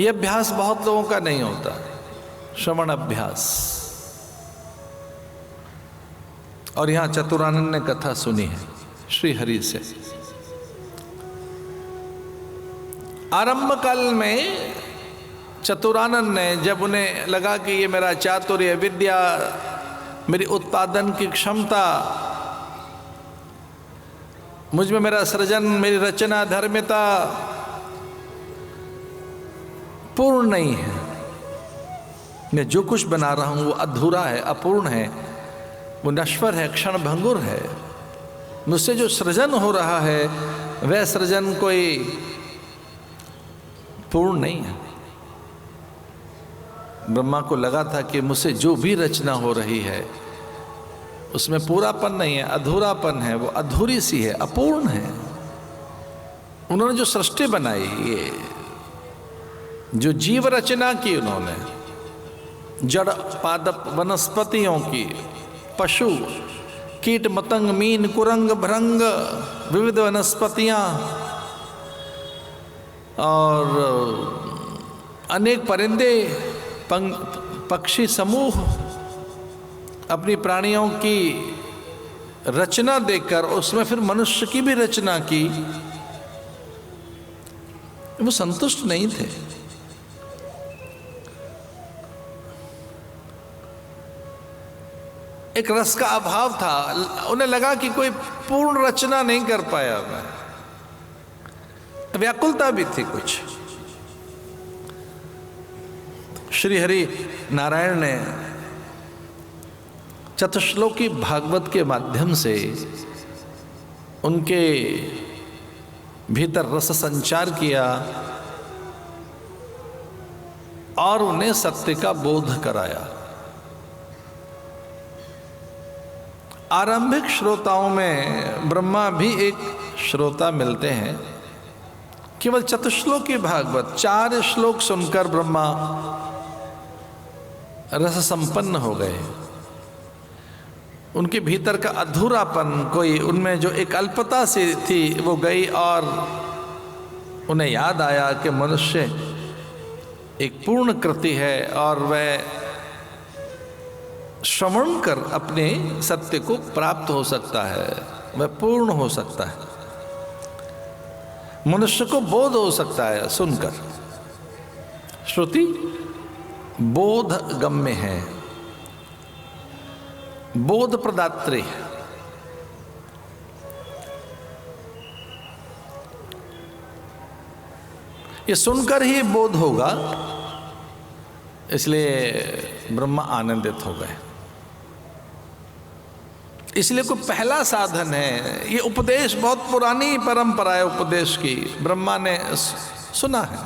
ये अभ्यास बहुत लोगों का नहीं होता, श्रवण अभ्यास। और यहाँ चतुरानंद ने कथा सुनी है श्री हरि से। आरंभ काल में चतुरानंद ने, जब उन्हें लगा कि ये मेरा चातुर्य विद्या, मेरी उत्पादन की क्षमता, मुझ में मेरा सृजन, मेरी रचना, धर्मिता पूर्ण नहीं है, मैं जो कुछ बना रहा हूं वो अधूरा है, अपूर्ण है, वो नश्वर है, क्षण भंगुर है, मुझसे जो सृजन हो रहा है वह सृजन कोई पूर्ण नहीं है। ब्रह्मा को लगा था कि मुझसे जो भी रचना हो रही है उसमें पूरापन नहीं है, अधूरापन है, वो अधूरी सी है, अपूर्ण है। उन्होंने जो सृष्टि बनाई, ये जो जीव रचना की उन्होंने, जड़ पादप वनस्पतियों की, पशु कीट मतंग मीन कुरंग भृंग विविध वनस्पतियां और अनेक परिंदे पक्षी समूह, अपनी प्राणियों की रचना देखकर उसमें फिर मनुष्य की भी रचना की, वो संतुष्ट नहीं थे। एक रस का अभाव था, उन्हें लगा कि कोई पूर्ण रचना नहीं कर पाया मैं, व्याकुलता भी थी कुछ। श्री हरि नारायण ने चतुश्लोकी भागवत के माध्यम से उनके भीतर रस संचार किया और उन्हें सत्य का बोध कराया। आरंभिक श्रोताओं में ब्रह्मा भी एक श्रोता मिलते हैं। केवल चतुश्लोकी भागवत 4 श्लोक सुनकर ब्रह्मा रस संपन्न हो गए। उनके भीतर का अधूरापन, कोई उनमें जो एक अल्पता सी थी वो गई और उन्हें याद आया कि मनुष्य एक पूर्ण कृति है और वह श्रवण कर अपने सत्य को प्राप्त हो सकता है, वह पूर्ण हो सकता है, मनुष्य को बोध हो सकता है सुनकर। श्रुति बोध गम्य है, बोध प्रदात्री है। ये सुनकर ही बोध होगा, इसलिए ब्रह्मा आनंदित हो गए। इसलिए कोई पहला साधन है, ये उपदेश बहुत पुरानी परंपरा है उपदेश की, ब्रह्मा ने सुना है।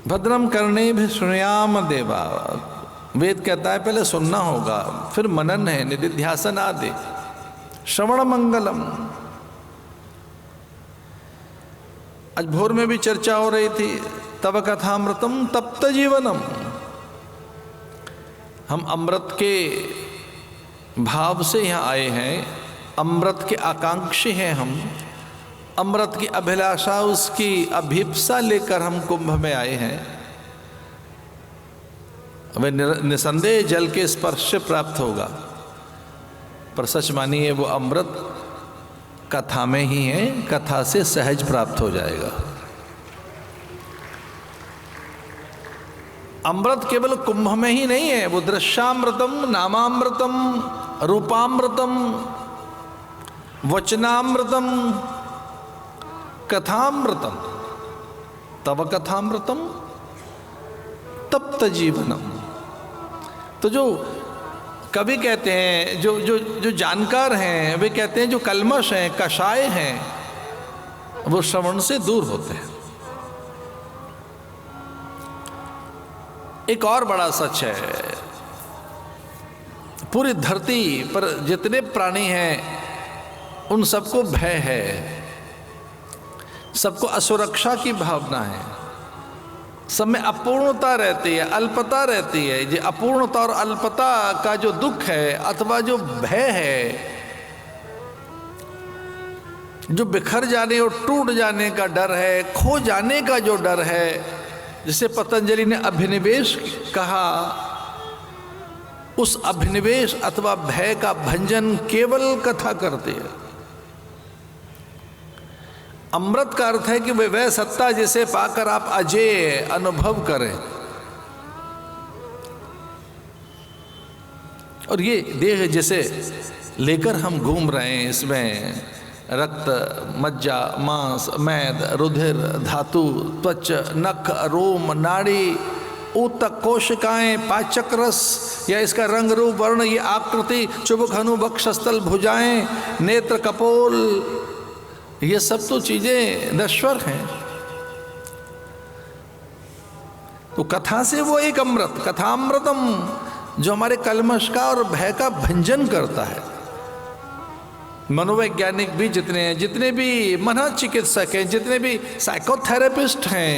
भद्रम करने भी सुनयाम देवा, वेद कहता है पहले सुनना होगा, फिर मनन है, निधिध्यासन आदि, श्रवण मंगलम। आज भोर में भी चर्चा हो रही थी, तब कथामृतम तप्त जीवनम। हम अमृत के भाव से यहाँ आए हैं, अमृत के आकांक्षी हैं हम, अमृत की अभिलाषा, उसकी अभिप्सा लेकर हम कुंभ में आए हैं। वह निसंदेह जल के स्पर्श से प्राप्त होगा, पर सच मानिए वो अमृत कथा में ही है, कथा से सहज प्राप्त हो जाएगा। अमृत केवल कुंभ में ही नहीं है, वो दृश्यामृतम, नामामृतम, रूपामृतम, वचनामृतम, कथामृतम, तव कथामृतम तप्त जीवनम। तो जो कवि कहते हैं, जो जो जो जानकार हैं, वे कहते हैं जो कल्मश हैं, कषाय हैं, वो श्रवण से दूर होते हैं। एक और बड़ा सच है, पूरी धरती पर जितने प्राणी हैं उन सबको भय है, सबको असुरक्षा की भावना है, सब में अपूर्णता रहती है, अल्पता रहती है। ये अपूर्णता और अल्पता का जो दुख है अथवा जो भय है, जो बिखर जाने और टूट जाने का डर है, खो जाने का जो डर है, जिसे पतंजलि ने अभिनिवेश कहा, उस अभिनिवेश अथवा भय का भंजन केवल कथा करती है। अमृत का अर्थ है कि वह सत्ता जिसे पाकर आप अजेय अनुभव करें। और ये देह जिसे लेकर हम घूम रहे हैं, इसमें रक्त, मज्जा, मांस, मैद, रुधिर, धातु, त्वच, नख, रोम, नाड़ी, ऊतक, कोशिकाएं, पाचक रस या इसका रंग रूप वर्ण, ये आकृति, चुबुक, हनु, वक्षस्थल, भुजाएं, नेत्र, कपोल, ये सब तो चीजें नश्वर हैं। तो कथा से वो एक अमृत, कथामृतम, जो हमारे कल्मश का और भय का भंजन करता है। मनोवैज्ञानिक भी जितने हैं, जितने भी मनोचिकित्सक हैं, जितने भी साइकोथेरेपिस्ट हैं,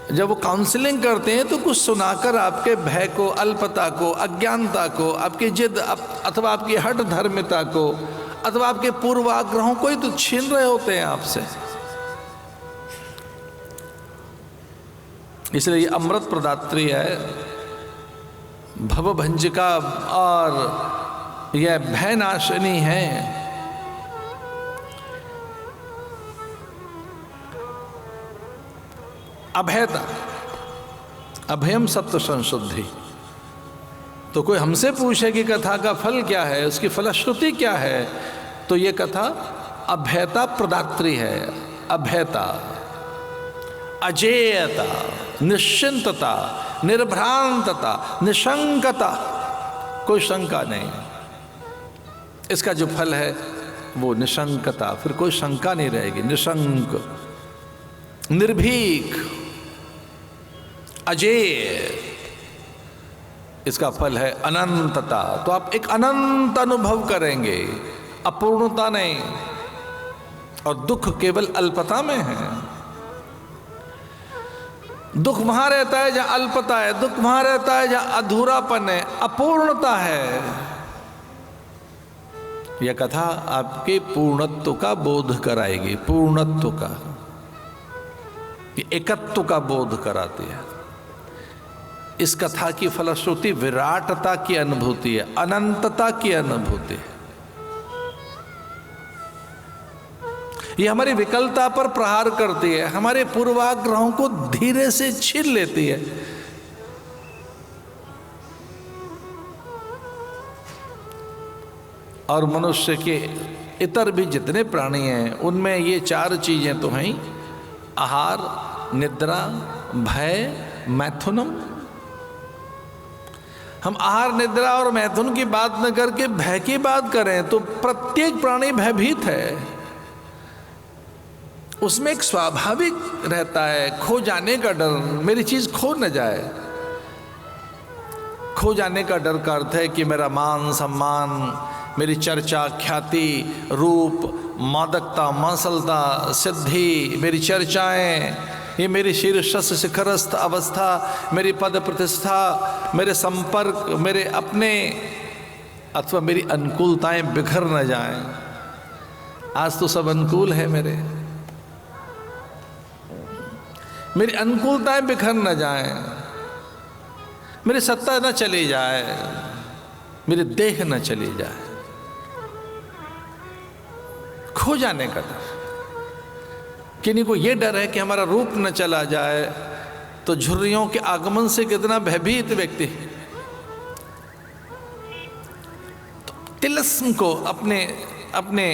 जब वो काउंसलिंग करते हैं तो कुछ सुनाकर आपके भय को, अल्पता को, अज्ञानता को, आपकी जिद अथवा आपकी हठ धर्मिता को अथवा आपके पूर्वाग्रहों को ही तो छीन रहे होते हैं आपसे। इसलिए ये अमृत प्रदात्री है, भवभंजिका और यह भयनाशिनी है। अभयता, अभयम सत्व संशुद्धि। तो कोई हमसे पूछे कि कथा का फल क्या है, उसकी फलश्रुति क्या है, तो ये कथा अभयता प्रदात्री है। अभयता, अजेयता, निश्चिंतता, निर्भ्रांतता, निशंकता, कोई शंका नहीं। इसका जो फल है वो निशंकता, फिर कोई शंका नहीं रहेगी। निशंक, निर्भीक, अजेय, इसका फल है अनंतता। तो आप एक अनंत अनुभव करेंगे, अपूर्णता नहीं। और दुख केवल अल्पता में है। दुख वहां रहता है जहां अल्पता है, दुख वहां रहता है जहां अधूरापन है, अपूर्णता है। यह कथा आपके पूर्णत्व का बोध कराएगी, पूर्णत्व का, एकत्व का बोध कराती है। इस कथा की फलश्रुति विराटता की अनुभूति है, अनंतता की अनुभूति है। ये हमारी विकलता पर प्रहार करती है, हमारे पूर्वाग्रहों को धीरे से छीन लेती है। और मनुष्य के इतर भी जितने प्राणी हैं उनमें ये चार चीजें तो हैं: आहार, निद्रा, भय, मैथुनम। हम आहार, निद्रा और मैथुन की बात न करके भय की बात करें तो प्रत्येक प्राणी भयभीत है। उसमें एक स्वाभाविक रहता है खो जाने का डर, मेरी चीज खो न जाए। खो जाने का डर का अर्थ है कि मेरा मान सम्मान, मेरी चर्चा, ख्याति, रूप, मादकता, मांसलता, सिद्धि, मेरी चर्चाएं, ये मेरी शीर्षस्थ शिखरस्थ अवस्था, मेरी पद प्रतिष्ठा, मेरे संपर्क, मेरे अपने अथवा मेरी अनुकूलताएं बिखर न जाएं। आज तो सब अनुकूल है मेरी अनुकूलताएं बिखर न जाएं, मेरी सत्ता न चली जाए, मेरी देह न चली जाए। खो जाने का डर। किन्हीं को यह डर है कि हमारा रूप न चला जाए, तो झुर्रियों के आगमन से कितना भयभीत व्यक्ति। तो तिलस्म को, अपने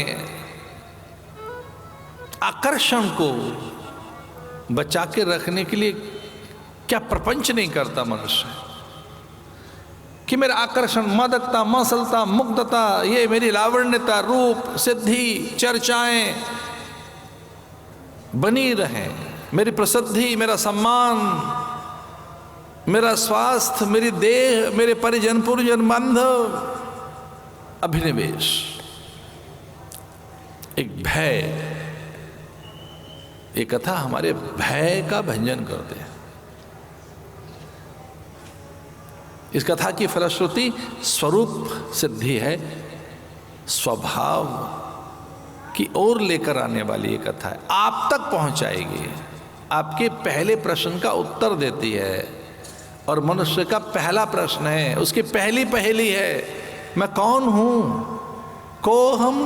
आकर्षण को बचा के रखने के लिए क्या प्रपंच नहीं करता मनुष्य कि मेरा आकर्षण, मादकता, मांसलता, मुग्धता, ये मेरी लावण्यता, रूप, सिद्धि, चर्चाएं बनी रहे, मेरी प्रसिद्धि, मेरा सम्मान, मेरा स्वास्थ्य, मेरी देह, मेरे परिजन पुरजन बांधव। अभिनिवेश, एक भय। ये कथा हमारे भय का भंजन करते हैं। इस कथा की फलश्रुति स्वरूप सिद्धि है, स्वभाव की ओर लेकर आने वाली ये कथा है, आप तक पहुंचाएगी, आपके पहले प्रश्न का उत्तर देती है। और मनुष्य का पहला प्रश्न है, उसकी पहली पहेली है, मैं कौन हूं, को हम